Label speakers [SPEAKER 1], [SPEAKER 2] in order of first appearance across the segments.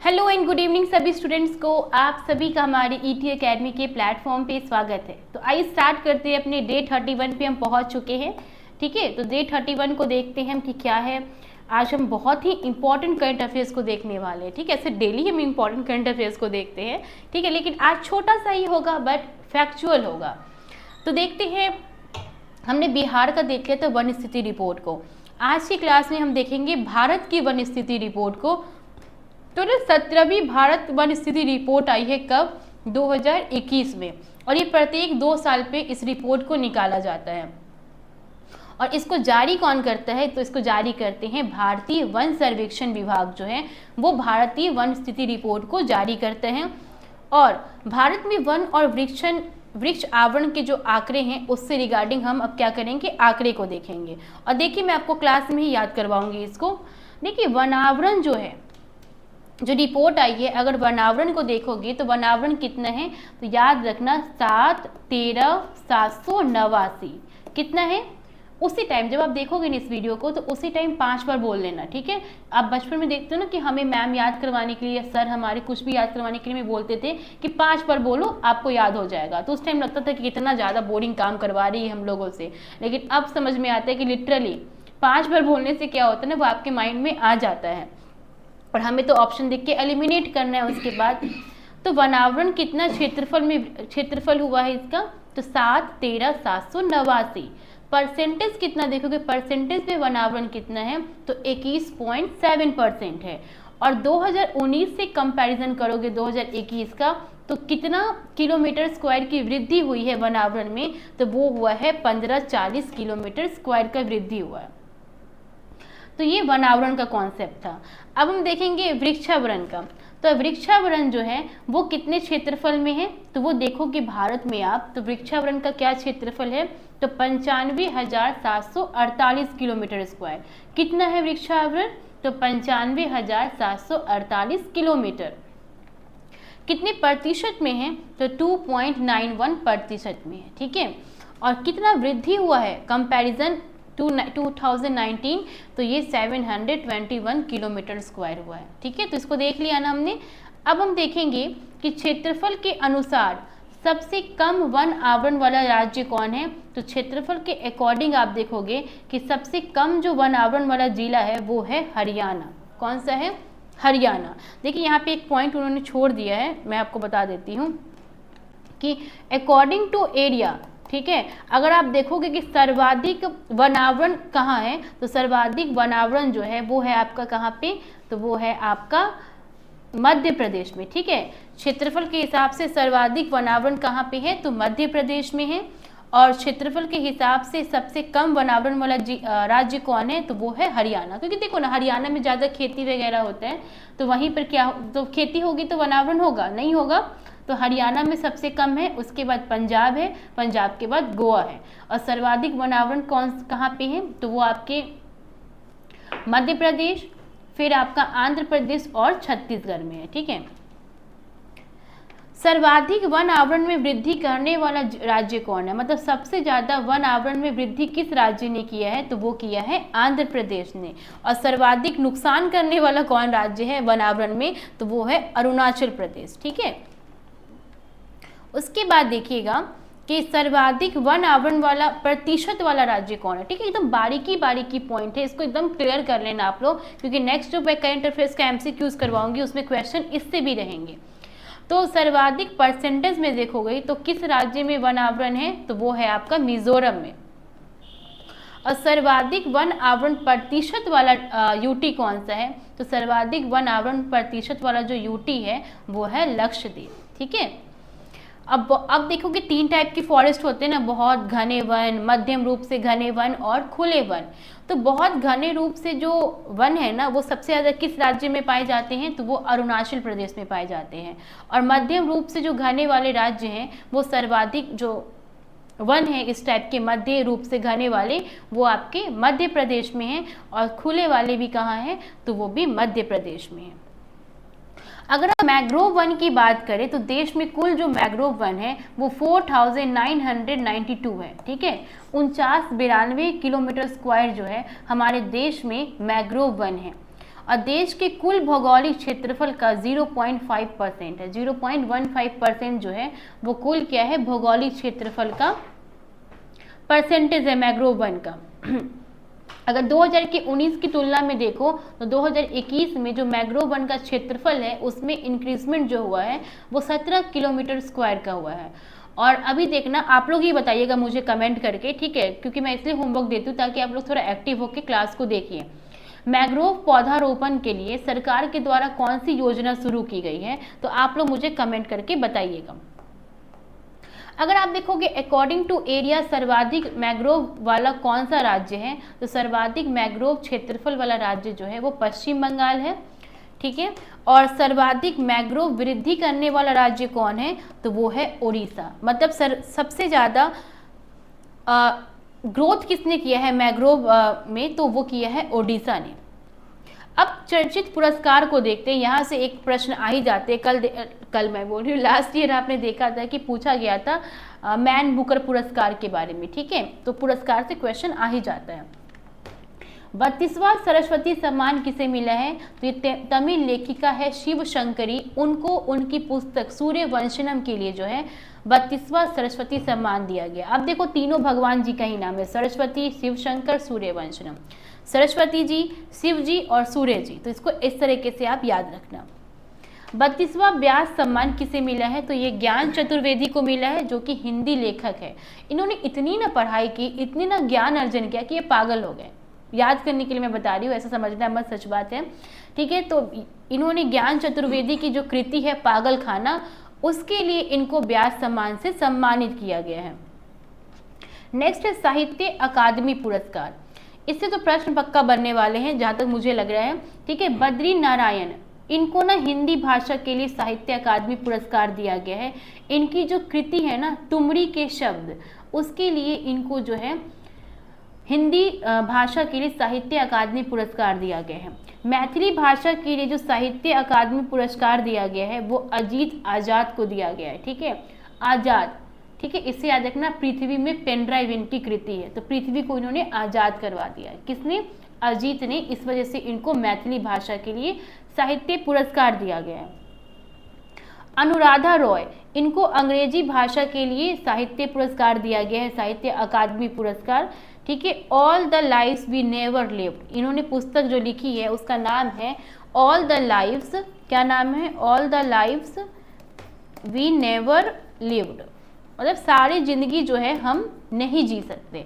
[SPEAKER 1] Hello and good evening सभी students को। आप सभी का हमारे ईटी एकेडमी के प्लेटफॉर्म पे स्वागत है। तो आइए स्टार्ट करते हैं। अपने डे 31 पे हम पहुंच चुके हैं। ठीक है, तो डे 31 को देखते हैं हम कि क्या है। आज हम बहुत ही इंपॉर्टेंट करंट अफेयर्स को देखने वाले हैं। ठीक है, ऐसे डेली हम इंपॉर्टेंट करंट अफेयर्स को देखते हैं। ठीक है, लेकिन आज छोटा सा ही होगा बट फैक्चुअल होगा। तो देखते हैं, हमने बिहार का देख लिया था वन स्थिति रिपोर्ट को। आज की क्लास में हम देखेंगे भारत की वन स्थिति रिपोर्ट को। तो 17वीं भारत वन स्थिति रिपोर्ट आई है कब? 2021 में। और ये प्रत्येक 2 साल पे इस रिपोर्ट को निकाला जाता है। और इसको जारी कौन करता है? तो इसको जारी करते हैं भारतीय वन सर्वेक्षण विभाग जो है वो भारतीय वन स्थिति रिपोर्ट को जारी करते हैं। और भारत में वन और वृक्ष आवरण के जो आंकड़े हैं उससे रिगार्डिंग हम अब क्या करेंगे, आंकड़े को देखेंगे। और देखिए, मैं आपको क्लास में ही याद करवाऊंगी इसको। देखिए, वनावरण जो है, जो रिपोर्ट आई है, अगर वनावरण को देखोगे तो वनावरण कितना है? तो याद रखना 713,789 कितना है। उसी टाइम जब आप देखोगे ना इस वीडियो को तो उसी टाइम 5 बार बोल लेना। ठीक है, आप बचपन में देखते हो ना कि हमें मैम याद करवाने के लिए, सर हमारे कुछ भी याद करवाने के लिए बोलते थे कि 5 बार बोलो आपको याद हो जाएगा। तो उस टाइम लगता था कि कितना ज़्यादा बोरिंग काम करवा रही है हम लोगों से। लेकिन अब समझ में आता है कि लिटरली 5 बार बोलने से क्या होता है ना, वो आपके माइंड में आ जाता है। और हमें तो ऑप्शन देख के एलिमिनेट करना है उसके बाद। तो वनावरण कितना क्षेत्रफल हुआ है इसका? तो 713,789। परसेंटेज कितना देखोगे, परसेंटेज पे वनावरण कितना है? तो 21.7% है। और 2019 से कंपैरिजन करोगे 2021 का, तो कितना किलोमीटर स्क्वायर की वृद्धि हुई है वनावरण में? तो वो हुआ है 1540 किलोमीटर स्क्वायर का वृद्धि हुआ है। तो ये वनावरण का कॉन्सेप्ट था। अब हम देखेंगे वृक्षावरण का। तो वृक्षावरण जो है वो कितने क्षेत्रफल में है? तो वो देखो कि भारत में आप, तो वृक्षावरण का क्या क्षेत्रफल है? तो 95,748 किलोमीटर स्क्वायर। कितना है वृक्षावरण? तो 95,748 किलोमीटर। कितने प्रतिशत में है? तो 2.91% में है। ठीक है, और कितना वृद्धि हुआ है कंपैरिजन 2019? तो ये 721 किलोमीटर स्क्वायर हुआ है। ठीक है, तो इसको देख लिया ना हमने। अब हम देखेंगे कि क्षेत्रफल के अनुसार सबसे कम वन आवरण वाला राज्य कौन है? तो क्षेत्रफल के अकॉर्डिंग आप देखोगे कि सबसे कम जो वन आवरण वाला जिला है वो है हरियाणा। कौन सा है? हरियाणा। देखिए, यहाँ पे एक पॉइंट उन्होंने छोड़ दिया है, मैं आपको बता देती हूँ कि अकॉर्डिंग टू एरिया। ठीक है, अगर आप देखोगे कि सर्वाधिक वनावरण कहाँ है, तो सर्वाधिक वनावरण जो है वो है आपका कहाँ पे? तो वो है आपका मध्य प्रदेश में। ठीक है, क्षेत्रफल के हिसाब से सर्वाधिक वनावरण कहाँ पे है? तो मध्य प्रदेश में है। और क्षेत्रफल के हिसाब से सबसे कम वनावरण वाला राज्य कौन है? तो वो है हरियाणा। क्योंकि देखो ना, हरियाणा में ज़्यादा खेती वगैरह होता है, तो वहीं पर क्या, तो खेती होगी तो वनावरण होगा? नहीं होगा। तो हरियाणा में सबसे कम है, उसके बाद पंजाब है, पंजाब के बाद गोवा है। और सर्वाधिक वनावरण कहाँ पे है? तो वो आपके मध्य प्रदेश, फिर आपका आंध्र प्रदेश और छत्तीसगढ़ में है। ठीक है, सर्वाधिक वन आवरण में वृद्धि करने वाला राज्य कौन है? मतलब सबसे ज्यादा वन आवरण में वृद्धि किस राज्य ने किया है? तो वो किया है आंध्र प्रदेश ने। और सर्वाधिक नुकसान करने वाला कौन राज्य है वन आवरण में? तो वो है अरुणाचल प्रदेश। ठीक है, उसके बाद देखिएगा कि सर्वाधिक वन आवरण वाला प्रतिशत वाला राज्य कौन है। ठीक है, एकदम बारीकी पॉइंट है, इसको एकदम क्लियर कर लेना आप लोग, क्योंकि नेक्स्ट जो मैं करंट अफेयर्स का एमसीक्यूज करवाऊंगी उसमें क्वेश्चन इससे भी रहेंगे। तो सर्वाधिक परसेंटेज में देखोगे तो किस राज्य में वन आवरण है? तो वो है आपका मिजोरम में। और सर्वाधिक वन आवरण प्रतिशत वाला यूटी कौन सा है? तो सर्वाधिक वन आवरण प्रतिशत वाला जो यूटी है वो है लक्षद्वीप। ठीक है, अब देखोगे 3 टाइप के फॉरेस्ट होते हैं ना, बहुत घने वन, मध्यम रूप से घने वन और खुले वन। तो बहुत घने रूप से जो वन है ना वो सबसे ज़्यादा किस राज्य में पाए जाते हैं? तो वो अरुणाचल प्रदेश में पाए जाते हैं। और मध्यम रूप से जो घने वाले राज्य हैं वो सर्वाधिक जो वन है इस टाइप के मध्य रूप से घने वाले वो आपके मध्य प्रदेश में हैं। और खुले वाले भी कहाँ हैं? तो वो भी मध्य प्रदेश में है। अगर हम मैंग्रोव वन की बात करें तो देश में कुल जो मैंग्रोव वन है वो 4992 है। ठीक है, 4992 किलोमीटर स्क्वायर जो है हमारे देश में मैंग्रोव वन है। और देश के कुल भौगोलिक क्षेत्रफल का 0.5% है। 0.15% जो है वो कुल क्या है, भौगोलिक क्षेत्रफल का परसेंटेज है मैंग्रोव वन का। अगर 2019 की तुलना में देखो तो 2021 में जो मैंग्रोव वन का क्षेत्रफल है उसमें इंक्रीजमेंट जो हुआ है वो 17 किलोमीटर स्क्वायर का हुआ है। और अभी देखना, आप लोग ये बताइएगा मुझे कमेंट करके, ठीक है, क्योंकि मैं इसलिए होमवर्क देती हूँ ताकि आप लोग थोड़ा एक्टिव होकर क्लास को देखिए। मैंग्रोव पौधारोपण के लिए सरकार के द्वारा कौन सी योजना शुरू की गई है, तो आप लोग मुझे कमेंट करके बताइएगा। अगर आप देखोगे अकॉर्डिंग टू एरिया सर्वाधिक मैंग्रोव वाला कौन सा राज्य है, तो सर्वाधिक मैंग्रोव क्षेत्रफल वाला राज्य जो है वो पश्चिम बंगाल है, ठीक है। और सर्वाधिक मैंग्रोव वृद्धि करने वाला राज्य कौन है, तो वो है उड़ीसा। मतलब सबसे ज़्यादा ग्रोथ किसने किया है मैंग्रोव में, तो वो किया है उड़ीसा ने। अब चर्चित पुरस्कार को देखते हैं। यहाँ से एक प्रश्न आ ही जाते हैं, कल मैं बोल रही हूँ, लास्ट ईयर आपने देखा था कि पूछा गया था मैन बुकर पुरस्कार के बारे में, ठीक है, तो पुरस्कार से क्वेश्चन आ ही जाता है। 32वां सरस्वती सम्मान किसे मिला है, तो ये तमिल लेखिका है शिव शंकरी। उनको उनकी पुस्तक सूर्यवंशनम के लिए जो है 32वां सरस्वती सम्मान दिया गया। अब देखो तीनों भगवान जी का ही नाम है, सरस्वती, शिव शंकर, सूर्यवंशनम। सरस्वती जी, शिव जी और सूर्य जी, तो इसको इस तरीके से आप याद रखना। 32वां व्यास सम्मान किसे मिला है, तो ये ज्ञान चतुर्वेदी को मिला है, जो कि हिंदी लेखक है। इन्होंने इतनी ना पढ़ाई की, इतनी ना ज्ञान अर्जन किया कि ये पागल हो गए। याद करने के लिए मैं बता रही हूँ, ऐसा समझना मत, सच बात है, ठीक है। तो इन्होंने ज्ञान चतुर्वेदी की जो कृति है पागल खाना, उसके लिए इनको व्यास सम्मान से सम्मानित किया गया है। नेक्स्ट है साहित्य अकादमी पुरस्कार। इससे तो प्रश्न पक्का बनने वाले हैं जहाँ तक मुझे लग रहा है, ठीक है। बद्री नारायण, इनको ना हिंदी भाषा के लिए साहित्य अकादमी पुरस्कार दिया गया है। इनकी जो कृति है ना तुमरी के शब्द, उसके लिए इनको जो है हिंदी भाषा के लिए साहित्य अकादमी पुरस्कार दिया गया है। मैथिली भाषा के लिए जो साहित्य अकादमी पुरस्कार दिया गया है वो अजीत आजाद को दिया गया है, ठीक है, आजाद, ठीक है। इससे याद रखना, पृथ्वी में पेन ड्राइव इनकी कृति है, तो पृथ्वी को इन्होंने आजाद करवा दिया है। किसने, अजीत ने। इस वजह से इनको मैथिली भाषा के लिए साहित्य पुरस्कार दिया गया है। अनुराधा रॉय, इनको अंग्रेजी भाषा के लिए साहित्य पुरस्कार दिया गया है, साहित्य अकादमी पुरस्कार, ठीक है। All the lives we never lived, इन्होंने पुस्तक जो लिखी है उसका नाम है ऑल द लाइव्स, क्या नाम है, all the lives we never lived, मतलब सारी जिंदगी जो है हम नहीं जी सकते।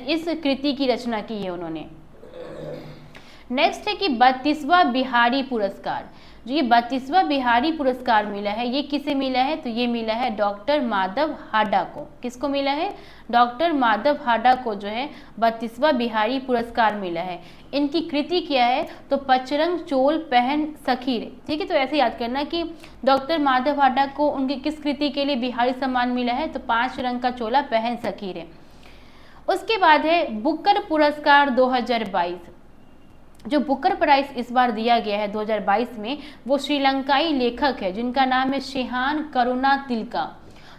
[SPEAKER 1] इस कृति की रचना की है उन्होंने। नेक्स्ट है कि 32वां बिहारी पुरस्कार। जो ये 32वां बिहारी पुरस्कार मिला है, ये किसे मिला है, तो ये मिला है डॉक्टर माधव हाडा को। किसको मिला है, डॉक्टर माधव हाडा को जो है 32वां बिहारी पुरस्कार मिला है। इनकी कृति क्या है, तो पचरंग चोल पहन सखी रे, ठीक है। तो ऐसे याद करना कि डॉक्टर माधव हाडा को उनकी किस कृति के लिए बिहारी सम्मान मिला है, तो 5 रंग का चोला पहन सखी रे। उसके बाद है बुकर पुरस्कार 2022। जो बुकर प्राइज इस बार दिया गया है 2022 में, वो श्रीलंकाई लेखक है जिनका नाम है शेहान करुणातिलका।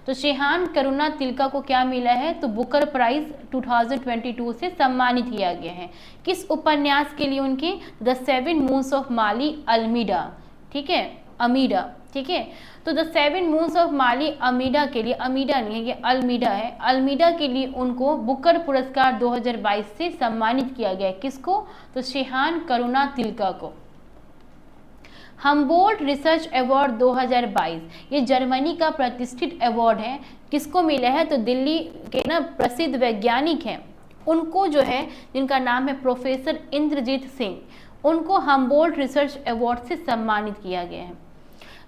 [SPEAKER 1] तो शेहान करुणातिलका को क्या मिला है, तो बुकर प्राइज 2022 से सम्मानित किया गया है। किस उपन्यास के लिए, उनके the 7 moons of Mali Almeida, ठीक है, अमीडा, ठीक है। तो द 7 मून्स ऑफ माली अमीडा के लिए, अमीडा नहीं है ये अल्मीडा है, अल्मीडा के लिए उनको बुकर पुरस्कार 2022 से सम्मानित किया गया है। किसको, तो शेहान करुणातिलका को। हम्बोल्ट रिसर्च अवार्ड 2022, ये जर्मनी का प्रतिष्ठित अवार्ड है। किसको मिला है, तो दिल्ली के ना प्रसिद्ध वैज्ञानिक हैं उनको जो है, जिनका नाम है प्रोफेसर इंद्रजीत सिंह, उनको हम्बोल्ट रिसर्च अवार्ड से सम्मानित किया गया है।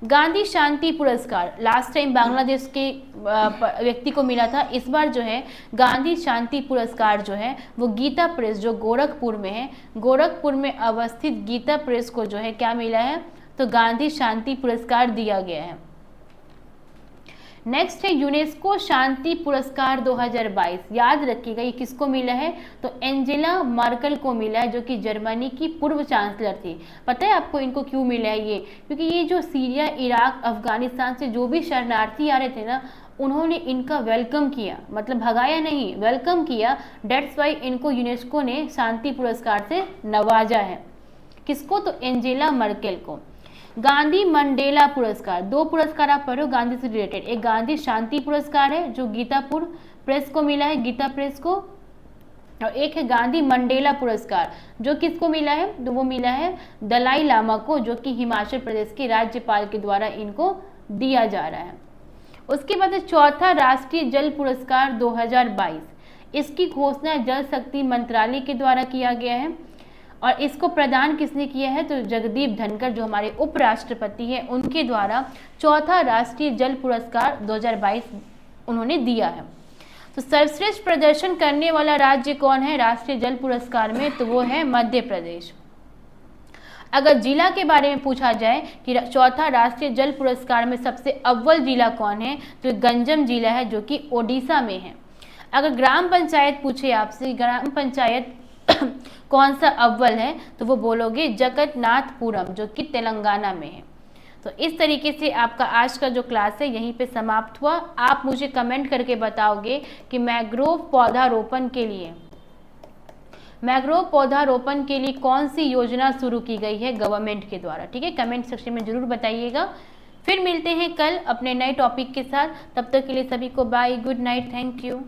[SPEAKER 1] गांधी शांति पुरस्कार लास्ट टाइम बांग्लादेश के व्यक्ति को मिला था। इस बार जो है गांधी शांति पुरस्कार जो है वो गीता प्रेस जो गोरखपुर में है, गोरखपुर में अवस्थित गीता प्रेस को जो है क्या मिला है, तो गांधी शांति पुरस्कार दिया गया है। नेक्स्ट है यूनेस्को शांति पुरस्कार 2022। याद रखिएगा ये किसको मिला है, तो एंजेला मर्केल को मिला है, जो कि जर्मनी की पूर्व चांसलर थी। पता है आपको इनको क्यों मिला है ये, क्योंकि ये जो सीरिया, इराक, अफगानिस्तान से जो भी शरणार्थी आ रहे थे ना, उन्होंने इनका वेलकम किया, मतलब भगाया नहीं, वेलकम किया। डेट्स वाई इनको यूनेस्को ने शांति पुरस्कार से नवाजा है, किसको? तो एंजेला मर्केल को। गांधी मंडेला पुरस्कार, 2 पुरस्कार आप पढ़ो गांधी से रिलेटेड। एक गांधी शांति पुरस्कार है जो गीतापुर प्रेस को मिला है, गीता प्रेस को, और एक है गांधी मंडेला पुरस्कार जो किसको मिला है? तो वो मिला है दलाई लामा को, जो कि हिमाचल प्रदेश के राज्यपाल के द्वारा इनको दिया जा रहा है। उसके बाद चौथा राष्ट्रीय जल पुरस्कार 2022, इसकी घोषणा जल शक्ति मंत्रालय के द्वारा किया गया है और इसको प्रदान किसने किया है? तो जगदीप धनखड़ जो हमारे उपराष्ट्रपति हैं उनके द्वारा चौथा राष्ट्रीय जल पुरस्कार 2022 उन्होंने दिया है। तो सर्वश्रेष्ठ प्रदर्शन करने वाला राज्य कौन है राष्ट्रीय जल पुरस्कार में? तो वो है मध्य प्रदेश। अगर जिला के बारे में पूछा जाए कि चौथा राष्ट्रीय जल पुरस्कार में सबसे अव्वल जिला कौन है, तो गंजम जिला है जो कि ओडिशा में है। अगर ग्राम पंचायत पूछे आपसे ग्राम पंचायत कौन सा अव्वल है, तो वो बोलोगे जगन्नाथपुरम जो कि तेलंगाना में है। तो इस तरीके से आपका आज का जो क्लास है यहीं पे समाप्त हुआ। आप मुझे कमेंट करके बताओगे कि मैंग्रोव पौधारोपण के लिए कौन सी योजना शुरू की गई है गवर्नमेंट के द्वारा। ठीक है, कमेंट सेक्शन में जरूर बताइएगा। फिर मिलते हैं कल अपने नए टॉपिक के साथ। तब तक के लिए सभी को bye, good night, thank you.